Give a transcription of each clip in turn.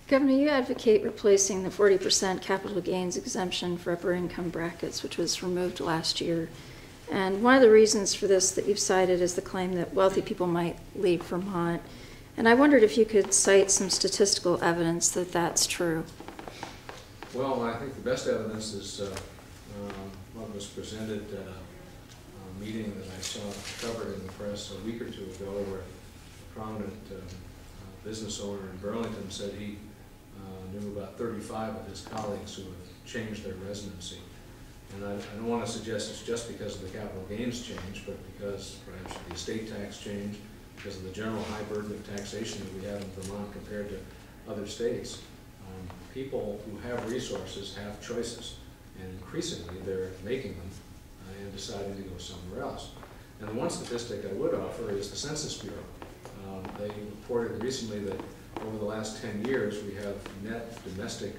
Governor, you advocate replacing the 40% capital gains exemption for upper income brackets, which was removed last year. And one of the reasons for this that you've cited is the claim that wealthy people might leave Vermont. And I wondered if you could cite some statistical evidence that that's true. Well, I think the best evidence is what was presented at a meeting that I saw covered in the press a week or two ago, where a prominent business owner in Burlington said he knew about 35 of his colleagues who have changed their residency. And I don't want to suggest it's just because of the capital gains change, but because perhaps the estate tax change, because of the general high burden of taxation that we have in Vermont compared to other states. People who have resources have choices, and increasingly they're making them and deciding to go somewhere else. And the one statistic I would offer is the Census Bureau. They reported recently that over the last 10 years we have net domestic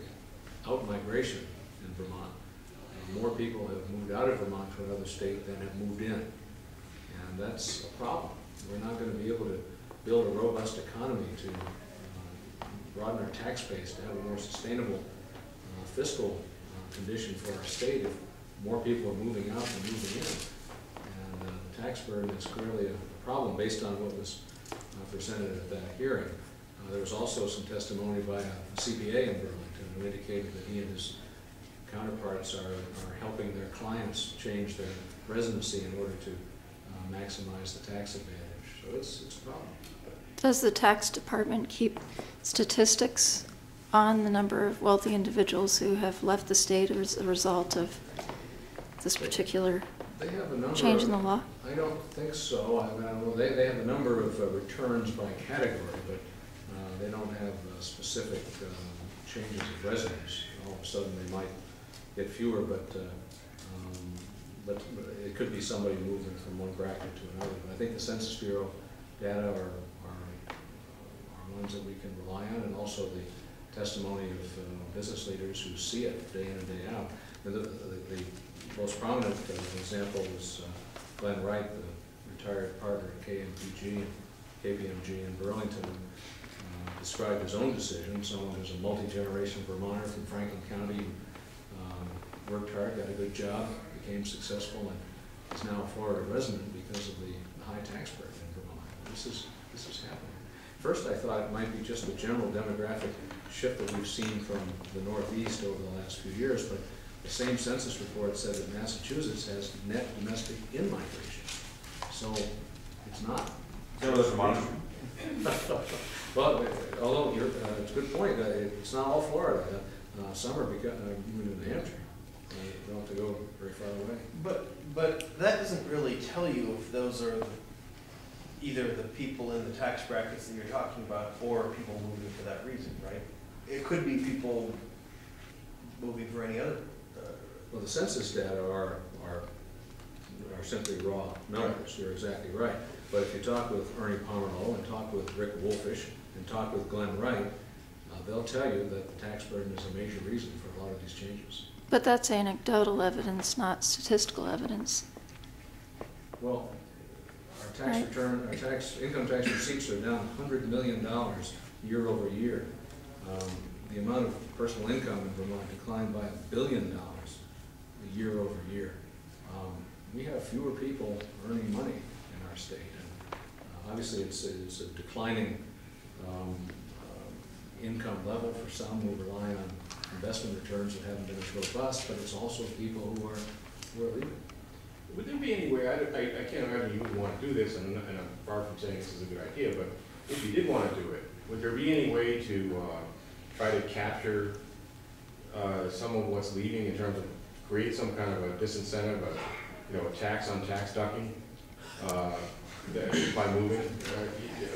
out-migration in Vermont. More people have moved out of Vermont to another state than have moved in. And that's a problem. We're not going to be able to build a robust economy to broaden our tax base, to have a more sustainable fiscal condition for our state if more people are moving out than moving in. And the tax burden is clearly a problem based on what was presented at that hearing. There was also some testimony by a CPA in Burlington who indicated that he and his counterparts are helping their clients change their residency in order to maximize the tax advantage. So it's a problem. Does the tax department keep statistics on the number of wealthy individuals who have left the state as a result of this particular change in the law? I don't think so. I don't know. They have a number of returns by category, but they don't have specific changes of residence. All of a sudden they might get fewer, but it could be somebody moving from one bracket to another. But I think the Census Bureau data are ones that we can rely on, and also the testimony of business leaders who see it day in and day out. And the most prominent example was Glenn Wright, the retired partner at KPMG in Burlington, described his own decision. Someone who's a multi-generation Vermonter from Franklin County, worked hard, got a good job, became successful, and is now a Florida resident because of the high tax burden in Vermont. This is happening. First, I thought it might be just the general demographic shift that we've seen from the Northeast over the last few years, but the same census report said that Massachusetts has net domestic in-migration. So it's not. Well, although it's a good point, it's not all Florida. Some are even in New Hampshire. You don't have to go very far away. But that doesn't really tell you if those are either the people in the tax brackets that you're talking about or people moving for that reason, right? It could be people moving for any other. Well, the census data are simply raw numbers. You're exactly right. But if you talk with Ernie Pomerleau and talk with Rick Wolfish and talk with Glenn Wright, they'll tell you that the tax burden is a major reason for a lot of these changes. But that's anecdotal evidence, not statistical evidence. Well, our tax return, income tax receipts are down $100 million year over year. The amount of personal income in Vermont declined by $1 billion year over year. We have fewer people earning money in our state, and obviously it's a declining income level for some who rely on investment returns that haven't been as robust, but it's also people who are leaving. Would there be any way, I can't imagine you would want to do this, and I'm far from saying this is a good idea, but if you did want to do it, would there be any way to try to capture some of what's leaving in terms of create some kind of a disincentive, a tax on tax ducking by moving?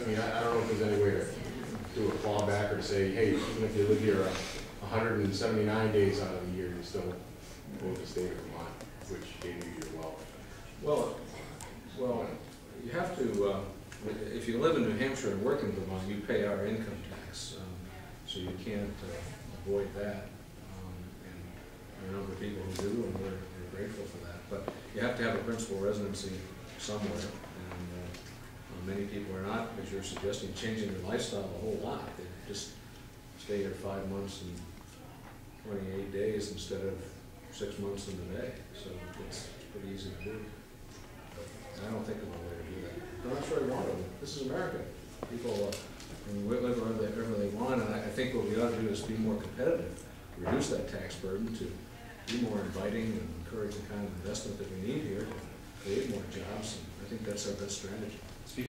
I mean, I don't know if there's any way to do a clawback or to say, hey, even if you live here 179 days out of the year, you still vote the state of Vermont, which gave you your wealth. Well, you have to, if you live in New Hampshire and work in Vermont, you pay our income tax, so you can't avoid that. And there are a number of people who do, and we're grateful for that. But you have to have a principal residency somewhere, and many people are not, as you're suggesting, changing their lifestyle a whole lot. They just stay here 5 months and 28 days instead of 6 months and a day. So it's pretty easy to do. But I don't think of a way to do that. I'm not sure I want to. This is America. People can live wherever they want, and I think what we ought to do is be more competitive, reduce that tax burden to be more inviting and encourage the kind of investment that we need here to create more jobs. And I think that's our best strategy.